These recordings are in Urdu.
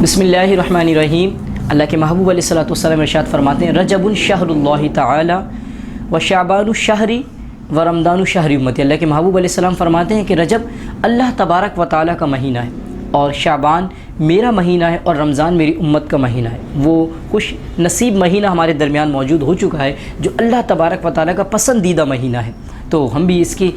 بسم اللہ الرحمن الرحیم۔ اللہ کے محبوب علیہ الصلوۃ والسلام ارشاد فرماتے ہیں رجب شہر اللہ تعالی و شعبان الشہر و رمضان شہر امتی۔ اللہ کے محبوب علیہ السلام فرماتے ہیں کہ رجب اللہ تبارک و تعالیٰ کا مہینہ ہے، اور شعبان میرا مہینہ ہے، اور رمضان میری امت کا مہینہ ہے۔ وہ خوش نصیب مہینہ ہمارے درمیان موجود ہو چکا ہے جو اللہ تبارک و تعالیٰ کا پسندیدہ مہینہ ہے، تو ہم بھی اس کی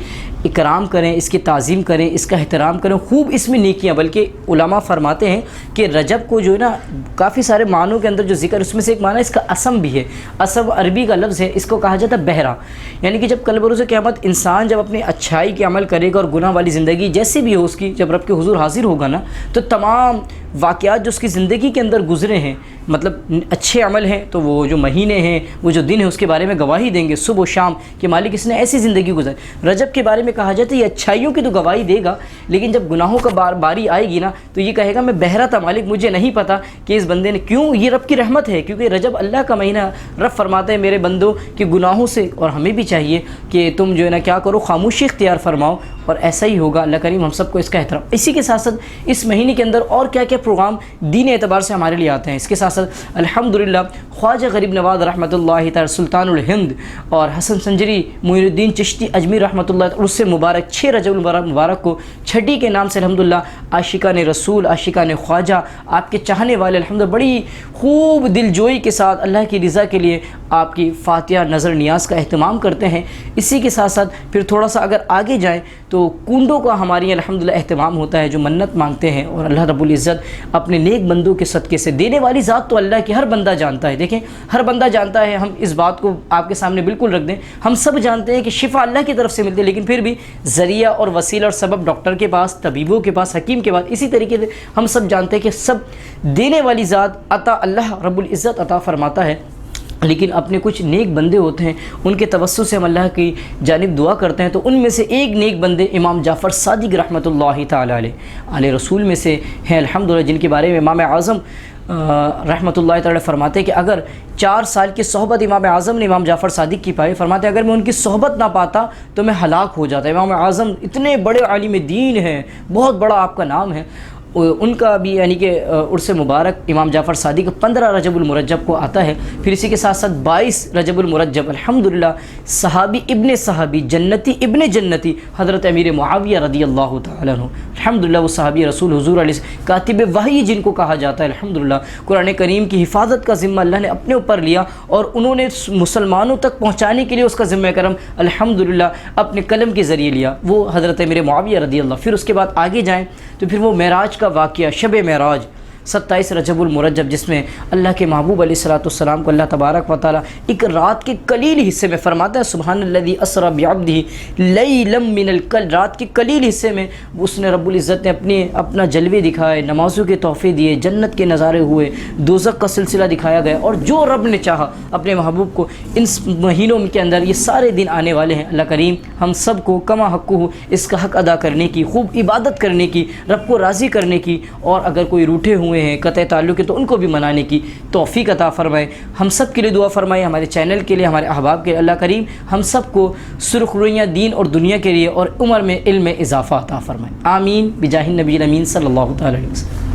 اکرام کریں، اس کی تعظیم کریں، اس کا احترام کریں، خوب اس میں نیکیاں۔ بلکہ علماء فرماتے ہیں کہ رجب کو جو ہے نا کافی سارے معنوں کے اندر جو ذکر، اس میں سے ایک معنی اس کا اسم بھی ہے۔ اسم عربی کا لفظ ہے، اس کو کہا جاتا ہے بہرا، یعنی کہ جب کل بروز قیامت انسان جب اپنی اچھائی کے عمل کرے گا اور گناہ والی زندگی جیسی بھی ہو اس کی، جب رب کے حضور حاضر ہوگا نا، تو تمام واقعات جو اس کی زندگی کے اندر گزرے ہیں، مطلب اچھے عمل ہیں، تو وہ جو مہینے ہیں، وہ جو دن ہیں، اس کے بارے میں گواہی دیں گے صبح و شام کہ مالک اس نے ایسی زندگی گزاری۔ رجب کے بارے میں کہا جاتا ہے یہ اچھائیوں کی تو گواہی دے گا، لیکن جب گناہوں کا باری آئے گی نا، تو یہ کہے گا میں بہرا تھا مالک، مجھے نہیں پتا کہ اس بندے نے کیوں۔ یہ رب کی رحمت ہے، کیونکہ رجب اللہ کا مہینہ۔ رب فرماتے ہیں میرے بندوں کہ گناہوں سے، اور ہمیں بھی چاہیے کہ تم جو ہے نا کیا کرو، خاموشی اختیار فرماؤ، اور ایسا ہی ہوگا۔ اللہ کریم ہم سب کو اس کا احترام۔ اسی کے ساتھ ساتھ اس مہینے کے اندر اور کیا کیا پروگرام دین اعتبار سے ہمارے لیے آتے ہیں، اس کے ساتھ ساتھ الحمدللہ خواجہ غریب نواز رحمۃ اللہ تعالی سلطان الہند اور حسن سنجری معین الدین چشتی اجمیر رحمۃ اللہ تعالی، اس سے مبارک 6 رجب المبارک کو چھٹی کے نام سے الحمدللہ عاشقان رسول، عاشقان خواجہ، آپ کے چاہنے والے الحمدللہ بڑی خوب دل جوئی کے ساتھ اللہ کی رضا کے لیے آپ کی فاتحہ نظر نیاز کا اہتمام کرتے ہیں۔ اسی کے ساتھ ساتھ پھر تھوڑا سا اگر آگے جائیں تو کنڈوں کا ہماری الحمدللہ اہتمام ہوتا ہے، جو منت مانگتے ہیں، اور اللہ رب العزت اپنے نیک بندوں کے صدقے سے دینے والی ذات تو اللہ کی ہر بندہ جانتا ہے۔ دیکھیں ہر بندہ جانتا ہے، ہم اس بات کو آپ کے سامنے بالکل رکھ دیں، ہم سب جانتے ہیں کہ شفا اللہ کی طرف سے ملتی ہے، لیکن پھر بھی ذریعہ اور وسیلہ اور سبب ڈاکٹر کے پاس، طبیبوں کے پاس، حکیم کے پاس۔ اسی طریقے سے ہم سب جانتے ہیں کہ سب دینے والی ذات عطا اللہ رب العزت عطا فرماتا ہے، لیکن اپنے کچھ نیک بندے ہوتے ہیں، ان کے توسل سے ہم اللہ کی جانب دعا کرتے ہیں۔ تو ان میں سے ایک نیک بندے امام جعفر صادق رحمۃ اللہ تعالی علیہ رسول میں سے ہیں الحمدللہ، جن کے بارے میں امام اعظم رحمۃ اللہ تعالی فرماتے ہیں کہ اگر 4 سال کی صحبت امام اعظم نے امام جعفر صادق کی پائی، فرماتے ہیں اگر میں ان کی صحبت نہ پاتا تو میں ہلاک ہو جاتا۔ امام اعظم اتنے بڑے عالم دین ہیں، بہت بڑا آپ کا نام ہے، ان کا بھی یعنی کہ عرس مبارک امام جعفر صادق 15 رجب المرجب کو آتا ہے۔ پھر اسی کے ساتھ ساتھ 22 رجب المرجب الحمدللہ صحابی ابن صحابی جنتی ابن جنتی حضرت امیر معاویہ رضی اللہ تعالیٰ عنہ، الحمدللہ وہ صحابی رسول حضور علیہ کاتب وحی جن کو کہا جاتا ہے، الحمدللہ قرآن کریم کی حفاظت کا ذمہ اللہ نے اپنے اوپر لیا، اور انہوں نے مسلمانوں تک پہنچانے کے لیے اس کا ذمہ کرم الحمدللہ اپنے قلم کے ذریعے لیا، وہ حضرت امیر معاویہ رضی اللہ۔ پھر اس کے بعد آگے جائیں تو پھر وہ معراج کا واقعہ، شب معراج 27 رجب المرجب، جس میں اللہ کے محبوب علیہ الصلوۃ والسلام کو اللہ تبارک و تعالیٰ ایک رات کے قلیل حصے میں فرماتا ہے سبحان الذی اسری بعبدہ لیلا من القل، رات کے قلیل حصے میں اس نے رب العزت نے اپنا جلوے دکھائے، نمازوں کے تحفے دیے، جنت کے نظارے ہوئے، دوزخ کا سلسلہ دکھایا گیا، اور جو رب نے چاہا اپنے محبوب کو ان مہینوں کے اندر یہ سارے دن آنے والے ہیں۔ اللہ کریم ہم سب کو کما حقہ اس کا حق ادا کرنے کی، خوب عبادت کرنے کی، رب کو راضی کرنے کی، اور اگر کوئی روٹھے ہوئے ہیں قطع تعلق ہے تو ان کو بھی منانے کی توفیق عطا فرمائے۔ ہم سب کے لیے دعا فرمائے، ہمارے چینل کے لیے، ہمارے احباب کے لیے۔ اللہ کریم ہم سب کو سرخ رویاں دین اور دنیا کے لیے اور عمر میں علم میں اضافہ عطا فرمائے، آمین بجاہ النبی الامین صلی اللہ تعالی علیہ وسلم۔